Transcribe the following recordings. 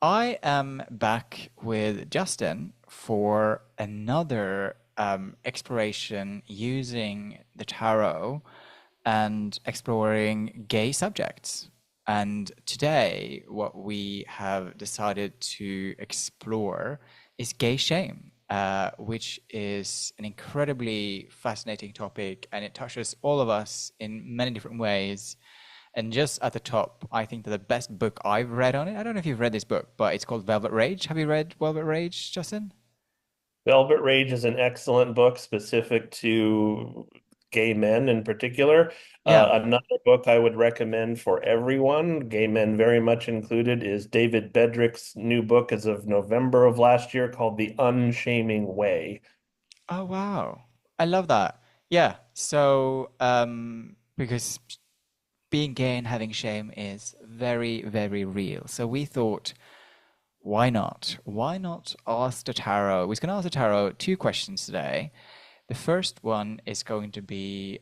I am back with Justin for another exploration using the tarot and exploring gay subjects. And today, what we have decided to explore is gay shame, which is an incredibly fascinating topic, and it touches all of us in many different ways. And just at the top, I think that the best book I've read on it, I don't know if you've read this book, but it's called Velvet Rage. Have you read Velvet Rage, Justin? Velvet Rage is an excellent book specific to gay men in particular. Yeah. Another book I would recommend for everyone, gay men very much included, is David Bedrick's new book as of November of last year called The Unshaming Way. Oh, wow. I love that. Yeah. So, because being gay and having shame is very, very real. So we thought, why not? Why not ask the tarot? We're going to ask the tarot two questions today. The first one is going to be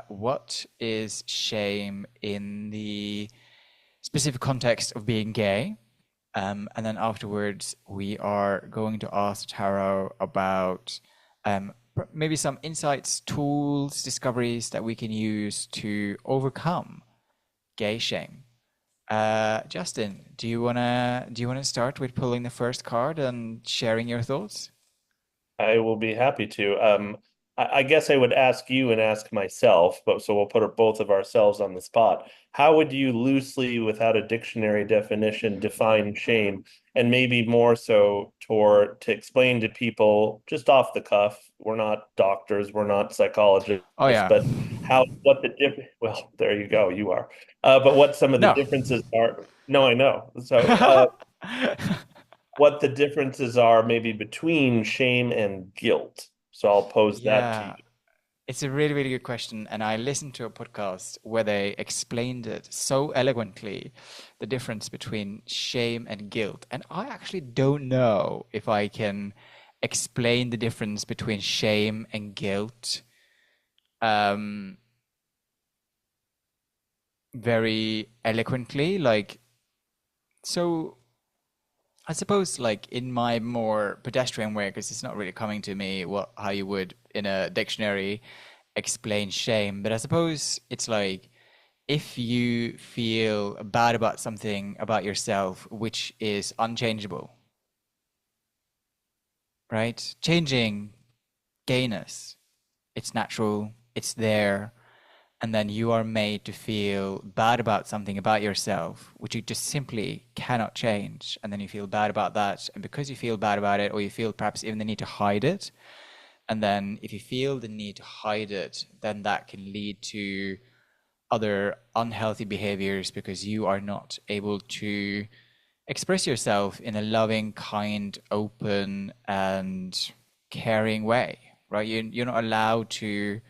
what is shame in the specific context of being gay? And then afterwards, we are going to ask tarot about maybe some insights, tools, discoveries that we can use to overcome gay shame. Justin, do you wanna start with pulling the first card and sharing your thoughts? I will be happy to. I guess I would ask you and ask myself, but so we'll put both of ourselves on the spot. How would you loosely, without a dictionary definition, define shame? And maybe more so, to explain to people just off the cuff, we're not doctors, we're not psychologists, Oh yeah. but what the difference, well, there you go, you are. But what some of the No. differences are. No, I know. So, what the differences are maybe between shame and guilt. So I'll pose that to you. Yeah. It's a really, really good question. And I listened to a podcast where they explained it so eloquently, the difference between shame and guilt. And I actually don't know if I can explain the difference between shame and guilt um, very eloquently. So I suppose, like, in my more pedestrian way, because it's not really coming to me how you would in a dictionary explain shame, but I suppose it's like if you feel bad about something about yourself which is unchangeable, right? Changing gayness, it's natural, it's there, and then you are made to feel bad about something about yourself which you just simply cannot change, and then you feel bad about that, and because you feel bad about it, or you feel perhaps even the need to hide it, and then if you feel the need to hide it, then that can lead to other unhealthy behaviors because you are not able to express yourself in a loving, kind, open, and caring way, right? You're not allowed to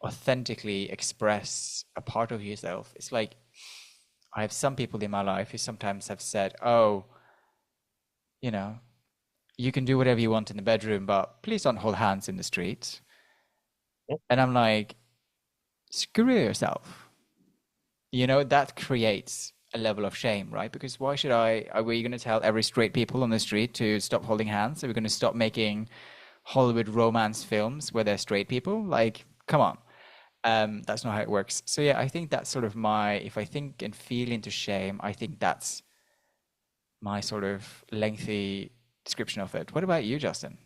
authentically express a part of yourself. It's like I have some people in my life who sometimes have said, "Oh, you know, you can do whatever you want in the bedroom, but please don't hold hands in the street." And I'm like, screw yourself. That creates a level of shame, right? Because why should are we going to tell every straight people on the street to stop holding hands? Are we going to stop making Hollywood romance films where they're straight people? Like, come on. That's not how it works. So yeah, I think that's sort of if I think and feel into shame, I think that's my sort of lengthy description of it. What about you, Justin?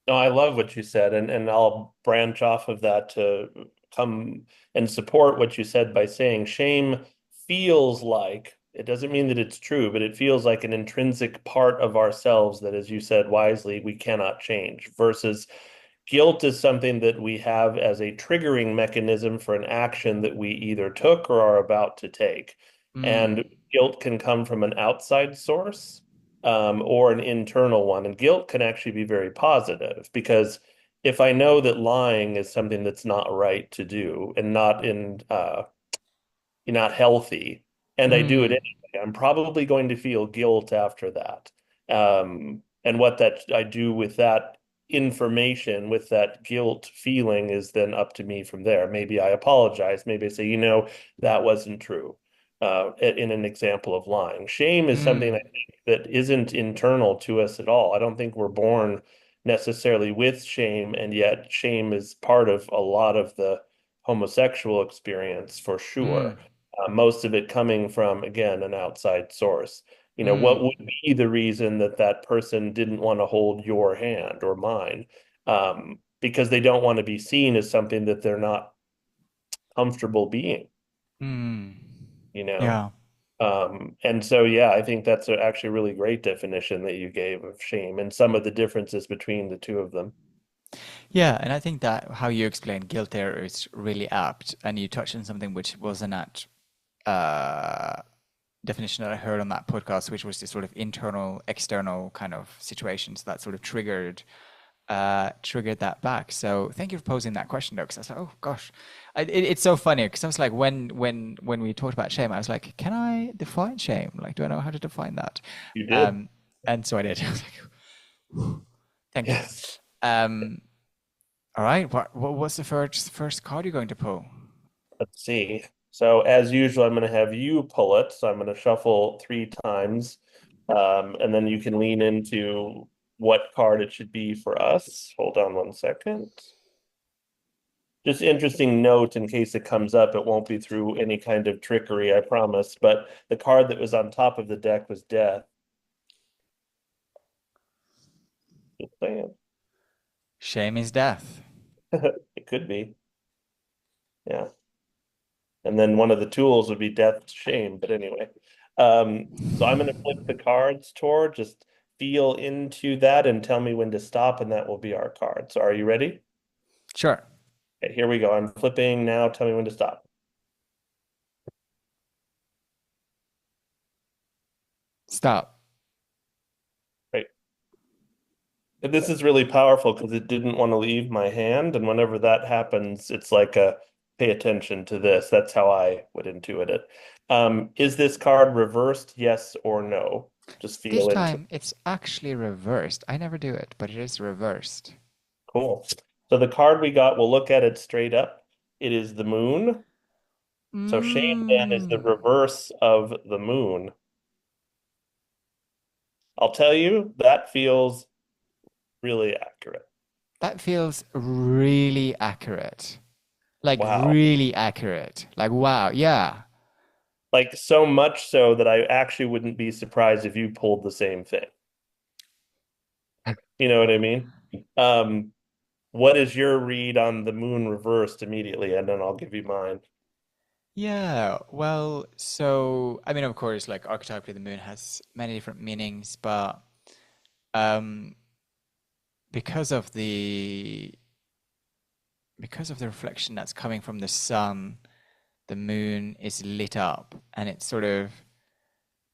No, I love what you said, and I'll branch off of that to come and support what you said by saying shame feels like, it doesn't mean that it's true, but it feels like an intrinsic part of ourselves that, as you said wisely, we cannot change, versus guilt is something that we have as a triggering mechanism for an action that we either took or are about to take. And Mm, guilt can come from an outside source, or an internal one. And guilt can actually be very positive because if I know that lying is something that's not right to do and not healthy, and I do it mm. anyway, I'm probably going to feel guilt after that. And what that I do with that information, with that guilt feeling, is then up to me from there. Maybe I apologize. Maybe I say, that wasn't true. in an example of lying. Shame is something I Mm, think that isn't internal to us at all. I don't think we're born necessarily with shame, and yet shame is part of a lot of the homosexual experience for mm, sure. Most of it coming from, again, an outside source. What mm, would be the reason that that person didn't want to hold your hand or mine? Because they don't want to be seen as something that they're not comfortable being, mm. you know? Yeah. And so, yeah, I think that's actually a really great definition that you gave of shame and some of the differences between the two of them. Yeah, and I think that how you explain guilt there is really apt, and you touched on something which wasn't that uh, definition that I heard on that podcast, which was this sort of internal, external kind of situations that sort of triggered that back. So thank you for posing that question though, because I was like, oh gosh, it's so funny because I was like, when we talked about shame, I was like, can I define shame? Like, do I know how to define that? You did. Um, and so I did. I was like, "Whew, thank you. Yes. Um, all right, what's the first card you're going to pull? Let's see. So, as usual, I'm going to have you pull it. So, I'm going to shuffle 3 times. And then you can lean into what card it should be for us. Hold on 1 second. Just interesting note in case it comes up, it won't be through any kind of trickery, I promise. But the card that was on top of the deck was death. Just saying. Shame is death. It could be. Yeah. And then one of the tools would be death to shame. But anyway. So I'm going to flip the cards, Tor. Just feel into that and tell me when to stop, and that will be our card. So are you ready? Sure. Okay, here we go. I'm flipping now. Tell me when to stop. Stop. Right. And this is really powerful because it didn't want to leave my hand. And whenever that happens, it's like a pay attention to this. That's how I would intuit it. Is this card reversed? Yes or no? Just This feel into it. time it's actually reversed. I never do it, but it is reversed. Cool. So the card we got, we'll look at it straight up. It is the moon. So shame then is the Mm, reverse of the moon. I'll tell you, that feels really accurate. that feels really accurate. Like Wow. really accurate. Like wow, yeah. Like so much so that I actually wouldn't be surprised if you pulled the same thing. You know what I mean? Um, what is your read on the moon reversed immediately? And then I'll give you mine. Yeah, well, so I mean, of course, like archetypally, the moon has many different meanings, but um, because of the because of the reflection that's coming from the sun, the moon is lit up, and it's sort of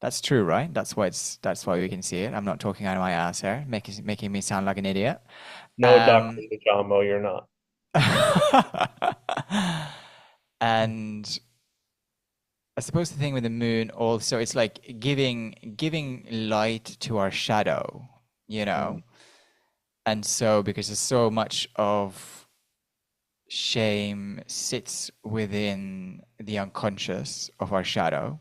that's true, right? That's why we can see it. I'm not talking out of my ass here, making me sound like an idiot. No, Dr. Um, Njamo, you're not. and I suppose the thing with the moon also, it's like giving light to our shadow, you Mm, know. And so because there's so much of shame sits within the unconscious of our shadow.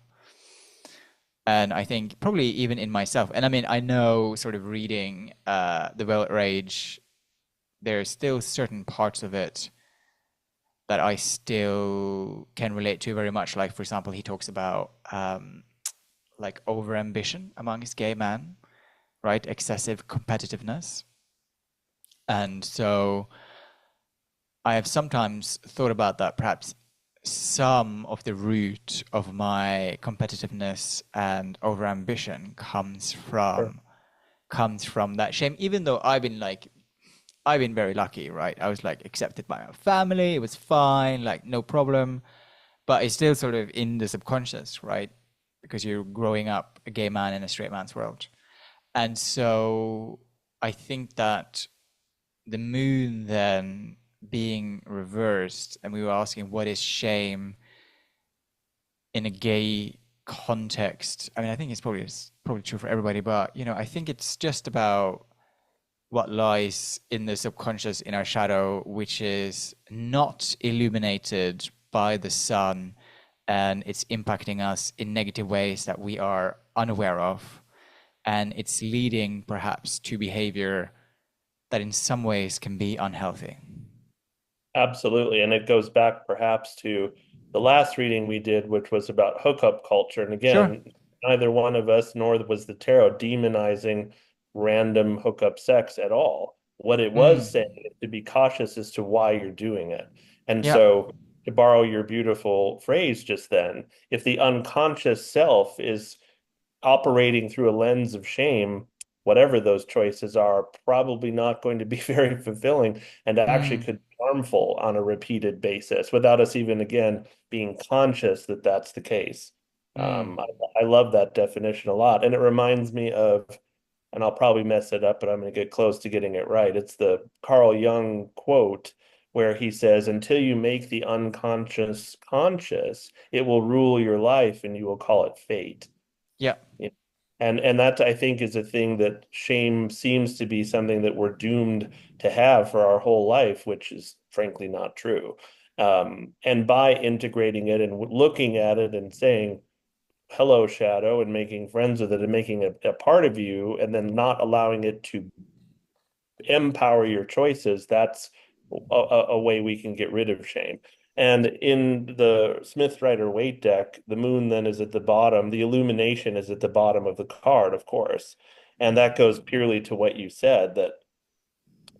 And I think probably even in myself, and I mean, I know sort of reading The Velvet Rage, there's still certain parts of it that I still can relate to very much. Like, for example, he talks about like overambition amongst gay men, right? Excessive competitiveness. And so I have sometimes thought about that. Perhaps some of the root of my competitiveness and overambition sure. comes from that shame. Even though I've been very lucky, right? I was like accepted by my family. It was fine, like no problem. But it's still sort of in the subconscious, right? Because you're growing up a gay man in a straight man's world. And so I think that the moon then being reversed, and we were asking what is shame in a gay context. I mean, I think it's probably true for everybody, but I think it's just about what lies in the subconscious in our shadow, which is not illuminated by the sun and it's impacting us in negative ways that we are unaware of. And it's leading perhaps to behavior that in some ways can be unhealthy. Absolutely. And it goes back perhaps to the last reading we did, which was about hookup culture. And Sure. again, neither one of us nor was the tarot demonizing random hookup sex at all. What it was saying Mm. is to be cautious as to why you're doing it. And Yeah. so, to borrow your beautiful phrase just then, if the unconscious self is operating through a lens of shame, whatever those choices are, probably not going to be very fulfilling and actually Mm. could be harmful on a repeated basis without us even, again, being conscious that that's the case. Mm. I love that definition a lot. And it reminds me of, and I'll probably mess it up, but I'm going to get close to getting it right. It's the Carl Jung quote where he says, until you make the unconscious conscious, it will rule your life and you will call it fate. Yeah. Yeah. And that I think is a thing that shame seems to be something that we're doomed to have for our whole life, which is frankly not true. And by integrating it and looking at it and saying, hello, shadow, and making friends with it and making it a part of you, and then not allowing it to empower your choices, that's a way we can get rid of shame. And in the Smith Rider Waite deck, the moon then is at the bottom. The illumination is at the bottom of the card, of course. And that goes purely to what you said, that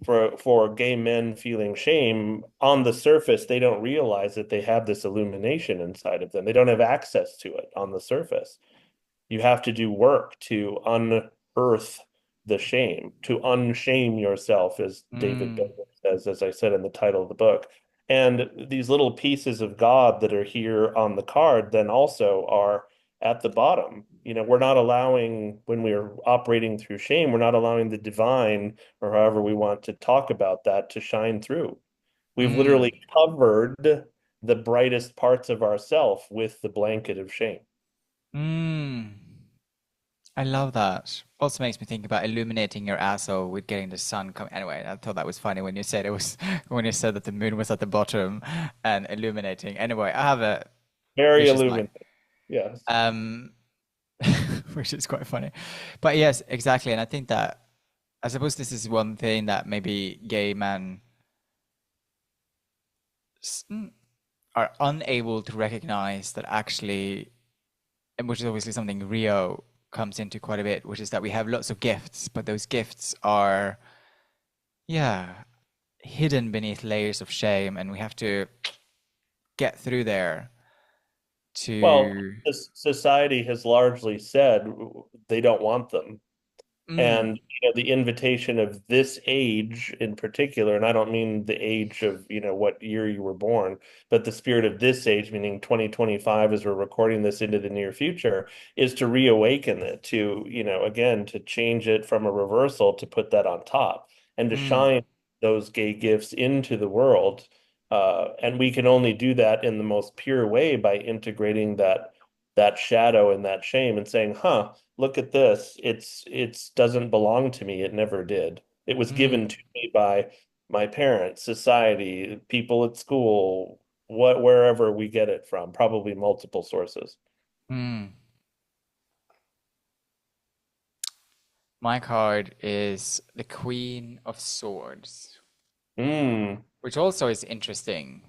for gay men feeling shame, on the surface, they don't realize that they have this illumination inside of them. They don't have access to it on the surface. You have to do work to unearth the shame, to unshame yourself, as David Mm. Benner says, as I said in the title of the book. And these little pieces of God that are here on the card then also are at the bottom. You know, we're not allowing, when we're operating through shame, we're not allowing the divine, or however we want to talk about that, to shine through. We've Mm. literally covered the brightest parts of ourself with the blanket of shame. Mm. I love that. Also makes me think about illuminating your asshole with getting the sun coming. Anyway, I thought that was funny when you said it was when you said that the moon was at the bottom and illuminating. Anyway, I have a Very vicious mind. illuminating. Yes. Um, which is quite funny. But yes, exactly. And I think that I suppose this is one thing that maybe gay men s- mm, are unable to recognize that actually, and which is obviously something Rio comes into quite a bit, which is that we have lots of gifts, but those gifts are, yeah, hidden beneath layers of shame, and we have to get through there Well, to. society has largely said they don't want them. Mm, And the invitation of this age in particular, and I don't mean the age of what year you were born, but the spirit of this age, meaning 2025, as we're recording this into the near future, is to reawaken it, to again, to change it from a reversal, to put that on top and to mm, shine those gay gifts into the world. And we can only do that in the most pure way by integrating that shadow and that shame and saying, huh, look at this. It's doesn't belong to me. It never did. It was given mm, to me by my parents, society, people at school, wherever we get it from, probably multiple sources. mm. My card is the Queen of Swords, Mm. which also is interesting,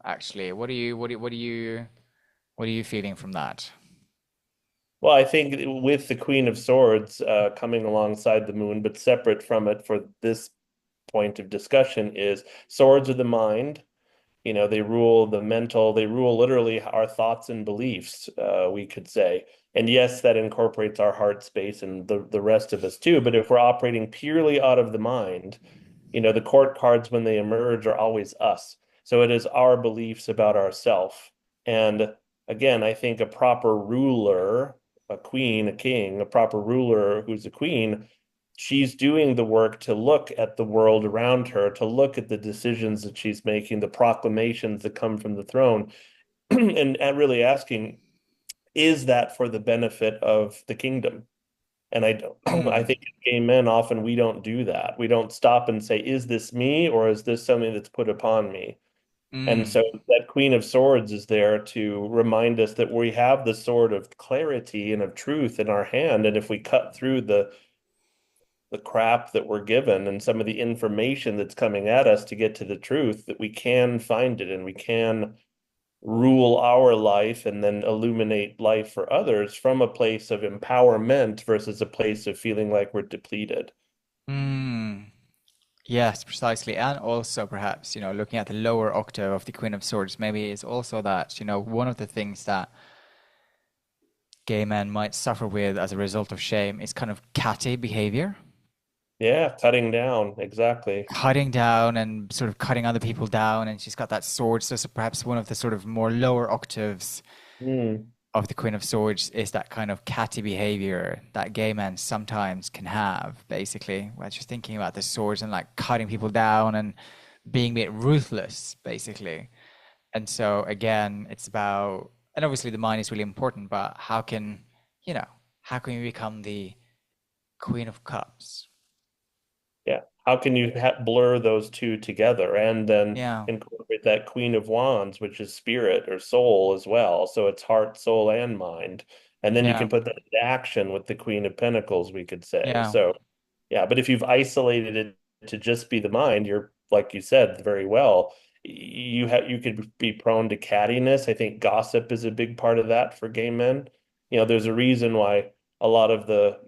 actually. What are you feeling from that? Well, I think with the Queen of Swords coming alongside the moon, but separate from it for this point of discussion, is swords of the mind. They rule the mental, they rule literally our thoughts and beliefs, we could say. And yes, that incorporates our heart space and the rest of us too. But if we're operating purely out of the mind, the court cards when they emerge are always us. So it is our beliefs about ourself. And again, I think a proper ruler, a queen, a king, a proper ruler who's a queen, she's doing the work to look at the world around her, to look at the decisions that she's making, the proclamations that come from the throne, and really asking, is that for the benefit of the kingdom? And I don't, I Mm, think gay men often we don't do that. We don't stop and say, is this me or is this something that's put upon me? And Mm. so that Queen of Swords is there to remind us that we have the sword of clarity and of truth in our hand. And if we cut through the crap that we're given and some of the information that's coming at us to get to the truth, that we can find it and we can rule our life and then illuminate life for others from a place of empowerment versus a place of feeling like we're depleted. Mm. Yes, precisely. And also perhaps, looking at the lower octave of the Queen of Swords, maybe it's also that, one of the things that gay men might suffer with as a result of shame is kind of catty behavior. Yeah, cutting down. Exactly. Cutting down and sort of cutting other people down, and she's got that sword. So perhaps one of the sort of more lower octaves Mm. of the Queen of Swords is that kind of catty behavior that gay men sometimes can have, basically. Where just thinking about the swords and like cutting people down and being a bit ruthless, basically. And so again, it's about, and obviously the mind is really important, but you know, how can we become the Queen of Cups? Yeah. How can you blur those two together and then Yeah, incorporate that Queen of Wands, which is spirit or soul as well? So it's heart, soul, and mind. And then you yeah, can put that into action with the Queen of Pentacles, we could say. yeah. So, yeah, but if you've isolated it to just be the mind, you're, like you said very well, you could be prone to cattiness. I think gossip is a big part of that for gay men. There's a reason why a lot of the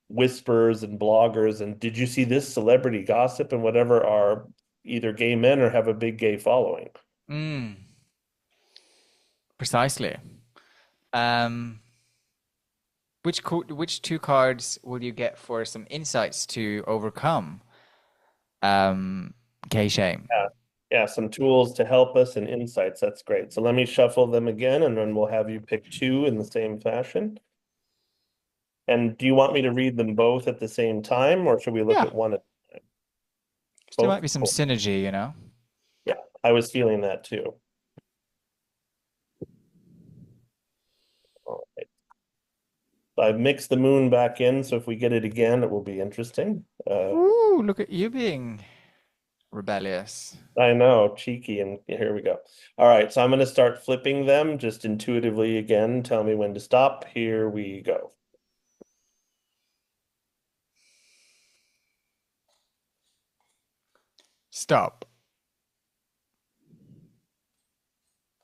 whispers and bloggers and did you see this celebrity gossip and whatever are either gay men or have a big gay following. Mm, precisely. Um, which two cards will you get for some insights to overcome um gay shame? Yeah. Yeah, some tools to help us and insights. That's great. So let me shuffle them again and then we'll have you pick two in the same fashion. And do you want me to read them both at the same time or should we look Yeah, at one at 'cause there might both? be some Cool. synergy. Yeah, I was feeling that too. All right. So I've mixed the moon back in, so if we get it again, it will be interesting. Ooh, look at you being rebellious. I know, cheeky, and here we go. All right, so I'm going to start flipping them just intuitively again. Tell me when to stop. Here we go. Stop.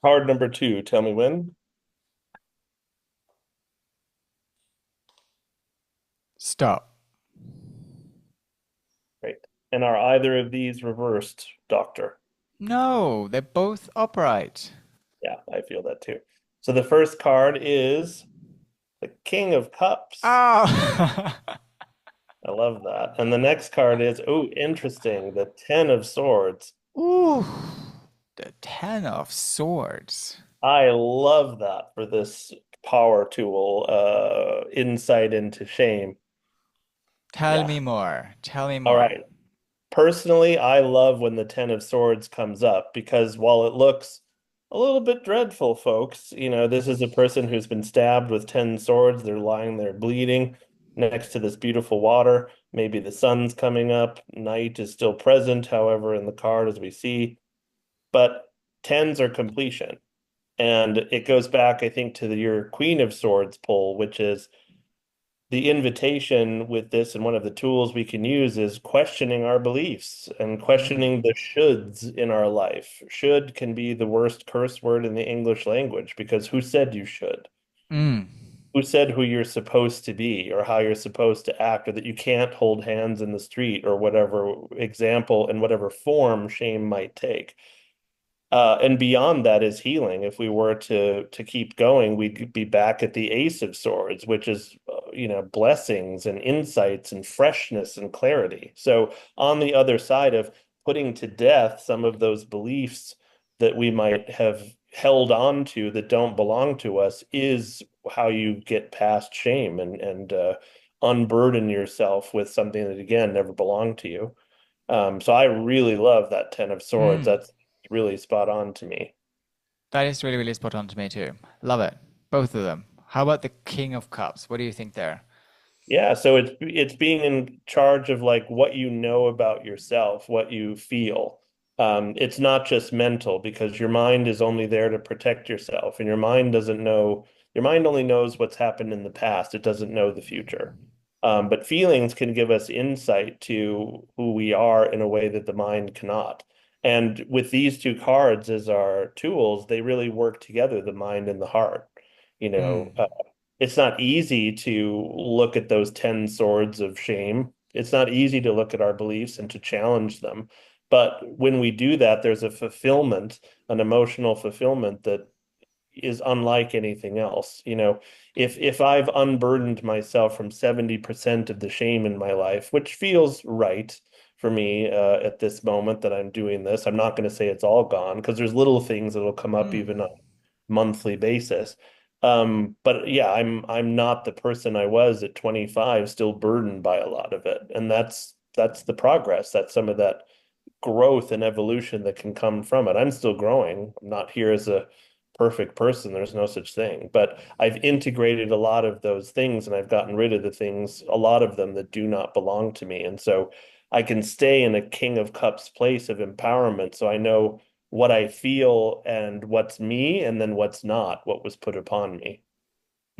Card number two, tell me when. Stop. Great. And are either of these reversed, Doctor? No, they're both upright. Yeah, I feel that too. So the first card is the King of Cups. Oh. I love that. And the next card is, oh, interesting, the Ten of Swords. Ooh, the Ten of Swords. I love that for this power tool, insight into shame. Tell Yeah. me more. Tell me All more. right. Personally, I love when the Ten of Swords comes up because while it looks a little bit dreadful, folks, this is a person who's been stabbed with 10 swords. They're lying there bleeding next to this beautiful water. Maybe the sun's coming up. Night is still present, however, in the card as we see. But tens are completion. And it goes back, I think, to your Queen of Swords pull, which is the invitation with this, and one of the tools we can use is questioning our beliefs and Mm. questioning the shoulds in our life. Should can be the worst curse word in the English language because who said you should? Mm. Who said who you're supposed to be or how you're supposed to act or that you can't hold hands in the street or whatever example and whatever form shame might take? And beyond that is healing. If we were to keep going, we'd be back at the Ace of Swords, which is blessings and insights and freshness and clarity. So on the other side of putting to death some of those beliefs that we might have held on to that don't belong to us is how you get past shame and unburden yourself with something that again never belonged to you. So I really love that Ten of Swords. Mm. That's really spot on to me. That is really, really spot on to me too. Love it. Both of them. How about the King of Cups? What do you think there? Yeah, so it's being in charge of like what you know about yourself, what you feel. It's not just mental because your mind is only there to protect yourself, and your mind doesn't know, your mind only knows what's happened in the past. It doesn't know the future. But feelings can give us insight to who we are in a way that the mind cannot. And with these two cards as our tools, they really work together, the mind and the heart. You know, Mm. it's not easy to look at those 10 swords of shame. It's not easy to look at our beliefs and to challenge them. But when we do that, there's a fulfillment, an emotional fulfillment that is unlike anything else. You know, if I've unburdened myself from 70% of the shame in my life, which feels right for me at this moment that I'm doing this, I'm not going to say it's all gone because there's little things that will come up Mm. even on a monthly basis. But yeah, I'm not the person I was at 25, still burdened by a lot of it. And that's the progress. That's some of that growth and evolution that can come from it. I'm still growing. I'm not here as a perfect person. There's no such thing. But I've integrated a lot of those things and I've gotten rid of the things, a lot of them that do not belong to me. And so I can stay in a King of Cups place of empowerment. So I know what I feel and what's me and then what's not, what was put upon me.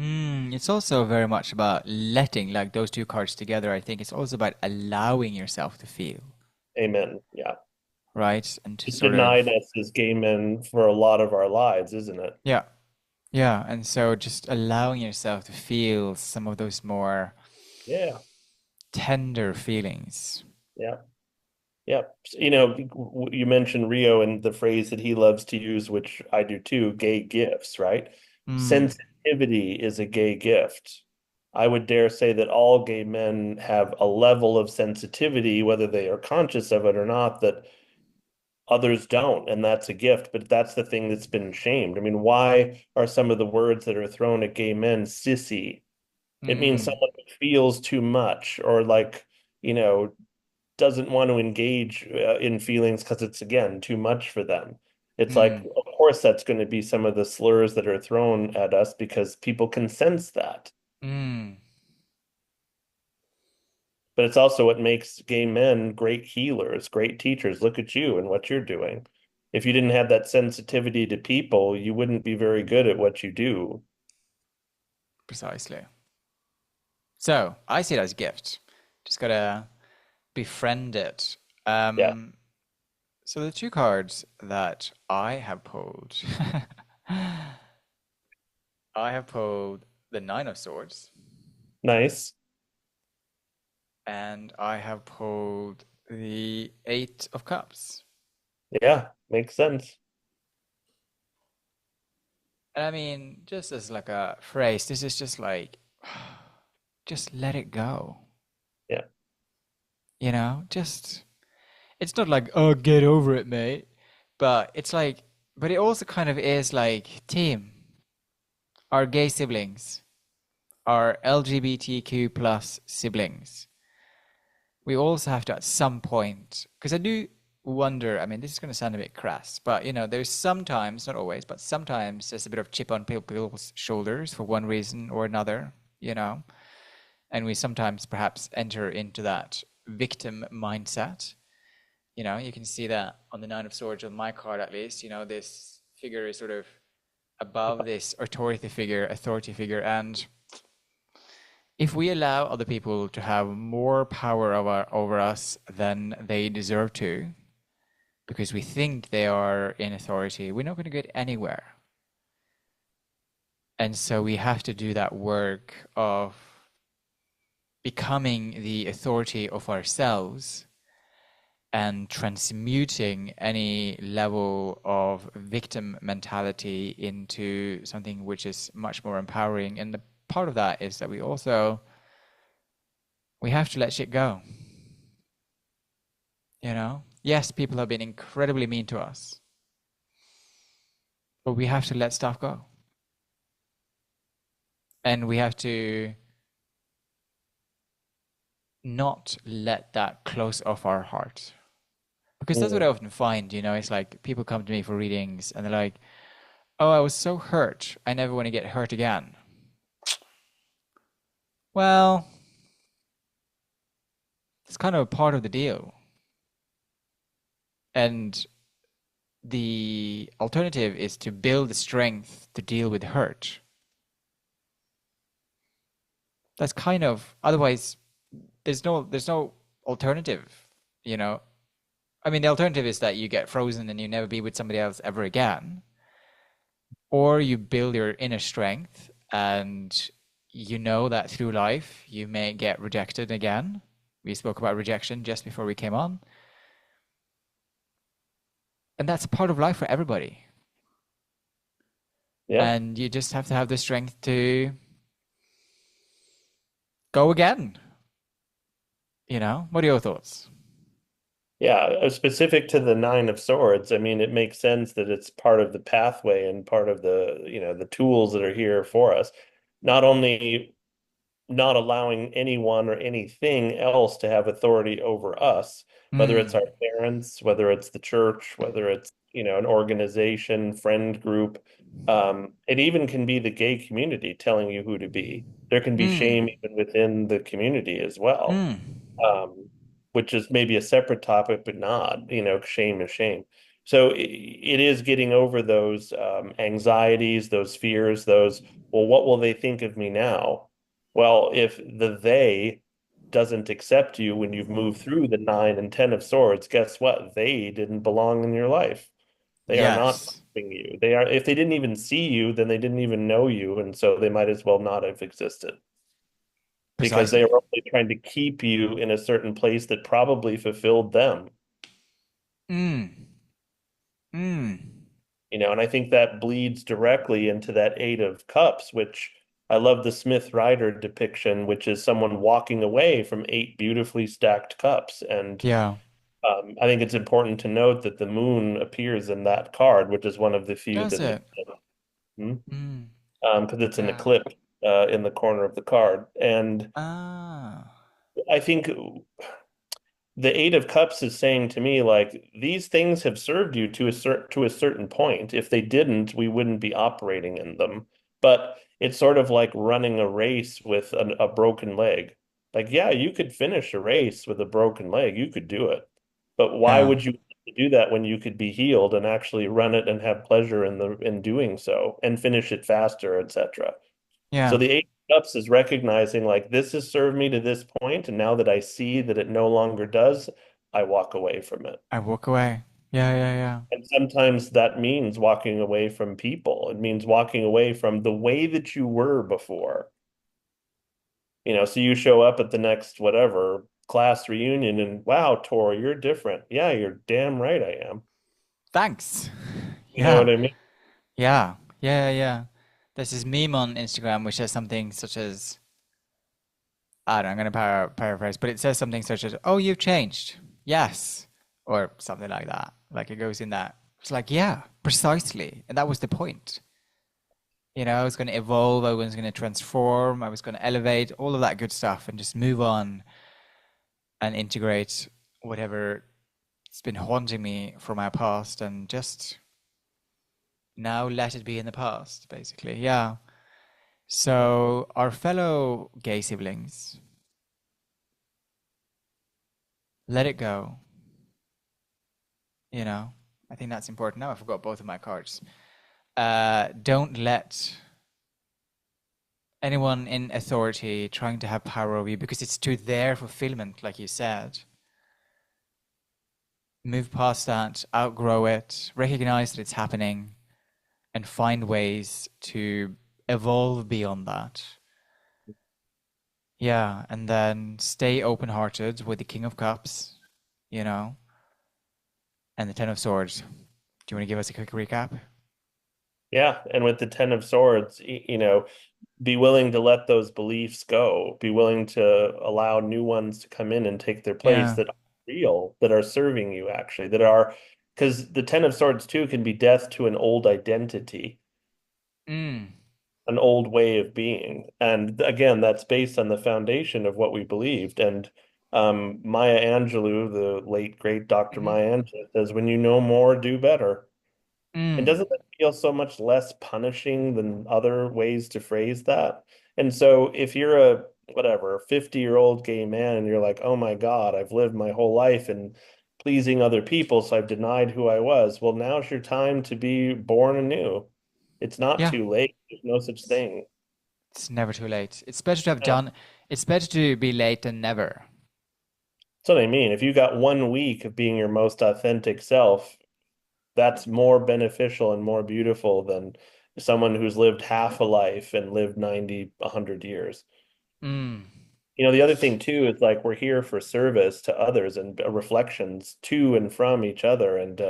Mm. It's also very much about letting, like those two cards together. I think it's also about allowing yourself to feel, Amen. Yeah. right? And to It's sort of, denied us as gay men for a lot of our lives, isn't it? yeah, yeah. And so just allowing yourself to feel some of those more Yeah. tender feelings. Yeah. Yeah. You know, you mentioned Rio and the phrase that he loves to use, which I do too, gay gifts, right? Mm. Sensitivity is a gay gift. I would dare say that all gay men have a level of sensitivity, whether they are conscious of it or not, that others don't. And that's a gift, but that's the thing that's been shamed. I mean, why are some of the words that are thrown at gay men sissy? It means Mm. someone who feels too much or like, you know, doesn't want to engage in feelings because it's again too much for them. It's like, Mm. of course, that's going to be some of the slurs that are thrown at us because people can sense that. Mm. But it's also what makes gay men great healers, great teachers. Look at you and what you're doing. If you didn't have that sensitivity to people, you wouldn't be very good at what you do. Precisely. So I see it as a gift. Just gotta befriend it. Yeah, Um, so the two cards that I have pulled, I have pulled the Nine of Swords, nice. and I have pulled the Eight of Cups. Yeah, makes sense. And I mean, just as like a phrase, this is just like, just let it go. Yeah. You know, just it's not like, oh, get over it, mate. But it's like, but it also kind of is like, team, our gay siblings, our LGBTQ plus siblings. We also have to at some point, because I do wonder, I mean, this is going to sound a bit crass, but you know, there's sometimes, not always, but sometimes there's a bit of chip on people's shoulders for one reason or another, you know, and we sometimes perhaps enter into that victim mindset. You know, you can see that on the Nine of Swords on my card at least. You know, this figure is sort of above this authority figure, and if we allow other people to have more power over us than they deserve to, because we think they are in authority, we're not going to get anywhere. And so we have to do that work of becoming the authority of ourselves and transmuting any level of victim mentality into something which is much more empowering. And the part of that is that we have to let shit go. You know? Yes, people have been incredibly mean to us, but we have to let stuff go. And we have to not let that close off our heart. Because that's what Mm. I often find, you know, it's like people come to me for readings and they're like, oh, I was so hurt. I never want to get hurt again. Well, it's kind of a part of the deal. And the alternative is to build the strength to deal with hurt. That's kind of otherwise there's no alternative, you know. I mean, the alternative is that you get frozen and you never be with somebody else ever again, or you build your inner strength and you know that through life you may get rejected again. We spoke about rejection just before we came on, and that's part of life for everybody. Yeah. And you just have to have the strength to go again. What are your thoughts? Yeah, specific to the Nine of Swords, I mean, it makes sense that it's part of the pathway and part of the tools that are here for us. Not only not allowing anyone or anything else to have authority over us, whether it's Mm. our parents, whether it's the church, whether it's, an organization, friend group. It even can be the gay community telling you who to be. There can be shame Mm. even within the community as well, Mm. um, which is maybe a separate topic, but not, shame is shame. So it is getting over those anxieties, those fears, well, what will they think of me now? Well, if the they doesn't accept you when you've moved through the nine and 10 of swords, guess what? They didn't belong in your life. They are not Yes, helping you. They are, if they didn't even see you, then they didn't even know you. And so they might as well not have existed because they are precisely. only trying to keep you in a certain place that probably fulfilled them. Mm. Mm. And I think that bleeds directly into that Eight of Cups, which I love the Smith Rider depiction, which is someone walking away from eight beautifully stacked cups. And Yeah. I think it's important to note that the moon appears in that card, which is one of the few Does that it? because Mm. it's an Yeah. eclipse in the corner of the card. And Ah. I think the Eight of Cups is saying to me, like, these things have served you to a certain point. If they didn't, we wouldn't be operating in them. But it's sort of like running a race with a broken leg. Like, yeah, you could finish a race with a broken leg. You could do it. But why Yeah. would you do that when you could be healed and actually run it and have pleasure in doing so and finish it faster, etc. So Yeah. the Eight of Cups is recognizing like this has served me to this point, and now that I see that it no longer does, I walk away from it. I walk away. Yeah, yeah, yeah. And sometimes that means walking away from people. It means walking away from the way that you were before. So you show up at the next whatever class reunion and wow, Tor, you're different. Yeah, you're damn right I am. Thanks. You know Yeah. what I mean? Yeah. Yeah, yeah. There's this meme on Instagram which says something such as, I don't know, I'm going to paraphrase, but it says something such as, "Oh, you've changed." Yes. Or something like that. Like it goes in that. It's like, yeah, precisely. And that was the point. I was going to evolve, I was going to transform, I was going to elevate, all of that good stuff and just move on and integrate whatever it's been haunting me from my past and just now let it be in the past, basically. Yeah. So, our fellow gay siblings, let it go. You know, I think that's important. Now I forgot both of my cards. Don't let anyone in authority trying to have power over you because it's to their fulfillment, like you said. Move past that, outgrow it, recognize that it's happening, and find ways to evolve beyond that. Yeah, and then stay open hearted with the King of Cups, you know, and the Ten of Swords. Do you want to give us a quick recap? Yeah, and with the Ten of Swords, be willing to let those beliefs go. Be willing to allow new ones to come in and take their place Yeah. that are real, that are serving you actually, that are because the Ten of Swords too can be death to an old identity, Mm. an old way of being. And again, that's based on the foundation of what we believed. And Maya Angelou, the late great Dr. Hmm. Maya Angelou, says, when you know more, do better. And Mm. doesn't that feel so much less punishing than other ways to phrase that? And so if you're whatever, 50-year-old gay man and you're like, oh my God, I've lived my whole life in pleasing other people, so I've denied who I was. Well, now's your time to be born anew. It's not Yeah, too late. There's no such thing. it's never too late. It's better to have No. done, it's better to be late than never. That's what I mean. If you got 1 week of being your most authentic self, that's more beneficial and more beautiful than someone who's lived half a life and lived 90, 100 years. Mm. The other thing too is like we're here for service to others and reflections to and from each other. And,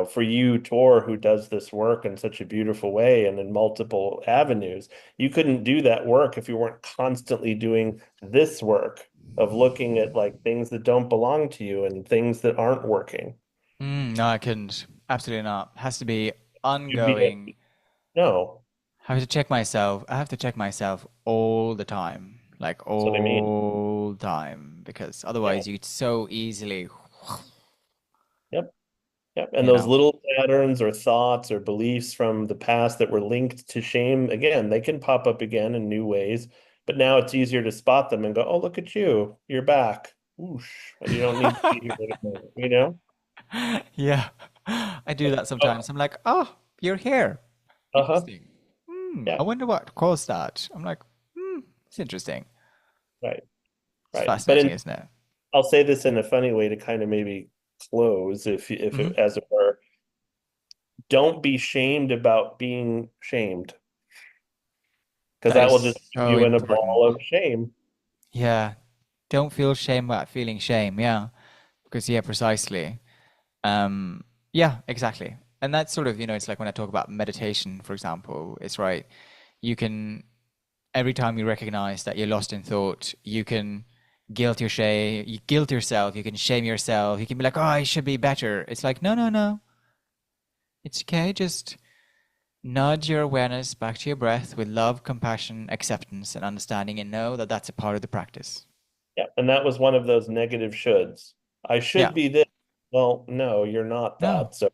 for you, Tor, who does this work in such a beautiful way and in multiple avenues, you couldn't do that work if you weren't constantly doing this work of looking at like things that don't belong to you and things that aren't working. No, I couldn't. Absolutely not. Has to be You'd be, ongoing. no, I have to check myself. I have to check myself all the time, like that's what I mean. all the time, because Yeah. otherwise you'd so easily, Yep. Yep. And you those know. little patterns or thoughts or beliefs from the past that were linked to shame, again, they can pop up again in new ways. But now it's easier to spot them and go, oh, look at you. You're back. Whoosh. And you don't need to be here anymore, you know? Yeah, I do that Oh, sometimes. I'm like, oh, you're here. uh-huh. Interesting. I Yeah. wonder what caused that. I'm like, it's interesting. Right. It's Right. But fascinating, isn't it? I'll say this in a funny way to kind of maybe close, if Hmm. it, as it were, don't be shamed about being shamed, because That that will is just keep so you in a important. ball of shame. Yeah, don't feel shame about feeling shame. Yeah, because yeah, precisely. Um, yeah, exactly. And that's sort of, it's like when I talk about meditation, for example, it's right. You can, every time you recognize that you're lost in thought, you can you guilt yourself, you can shame yourself, you can be like, oh, I should be better. It's like, no, no, no. It's okay. Just nudge your awareness back to your breath with love, compassion, acceptance, and understanding, and know that that's a part of the practice. Yeah, and that was one of those negative shoulds. I Yeah, should be this. Well, no, you're not no, that. So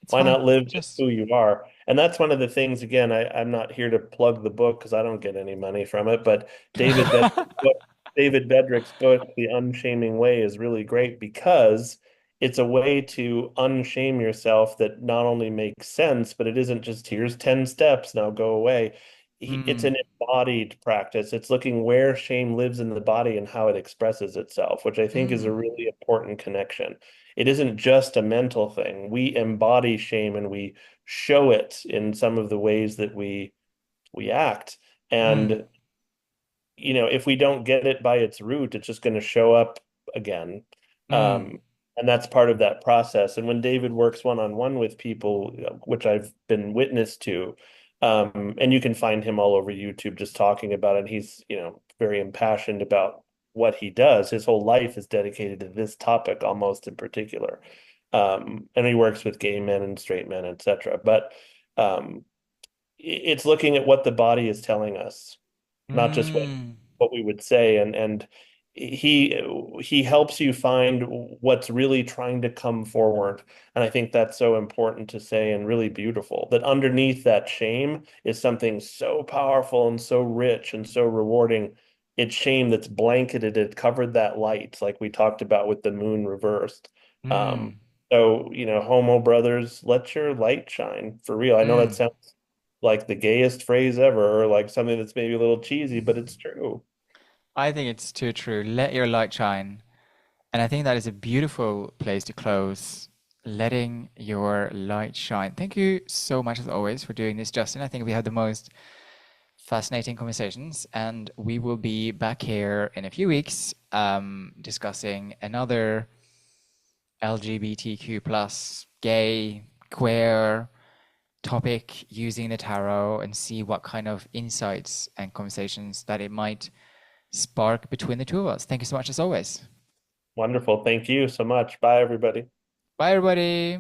it's why fine. not live just Just, who you are? And that's one of the things, again, I'm not here to plug the book because I don't get any money from it, but David Bedford's book, David Bedrick's book, The Unshaming Way, is really great because it's a way to unshame yourself that not only makes sense, but it isn't just here's 10 steps, now go away. It's mm, an embodied practice. It's looking where shame lives in the body and how it expresses itself, which I think is a mm, really important connection. It isn't just a mental thing. We embody shame and we show it in some of the ways that we act. mm, And if we don't get it by its root, it's just going to show up again. mm, Um, and that's part of that process. And when David works one-on-one with people, which I've been witness to, and you can find him all over YouTube just talking about it. And he's, very impassioned about what he does. His whole life is dedicated to this topic almost in particular. And he works with gay men and straight men, etc. But um, it's looking at what the body is telling us, not just mm, what we would say. And he he helps you find what's really trying to come forward. And I think that's so important to say and really beautiful, that underneath that shame is something so powerful and so rich and so rewarding. It's shame that's blanketed, it covered that light, like we talked about with the moon reversed. um mm, so, homo brothers, let your light shine for real. I know that mm. sounds like the gayest phrase ever, or like something that's maybe a little cheesy, but it's true. I think it's too true. Let your light shine. And I think that is a beautiful place to close. Letting your light shine. Thank you so much, as always, for doing this, Justin. I think we had the most fascinating conversations, and we will be back here in a few weeks discussing another LGBTQ plus gay, queer topic using the tarot and see what kind of insights and conversations that it might spark between the two of us. Thank you so much, as always. Wonderful. Thank you so much. Bye, everybody. Bye, everybody.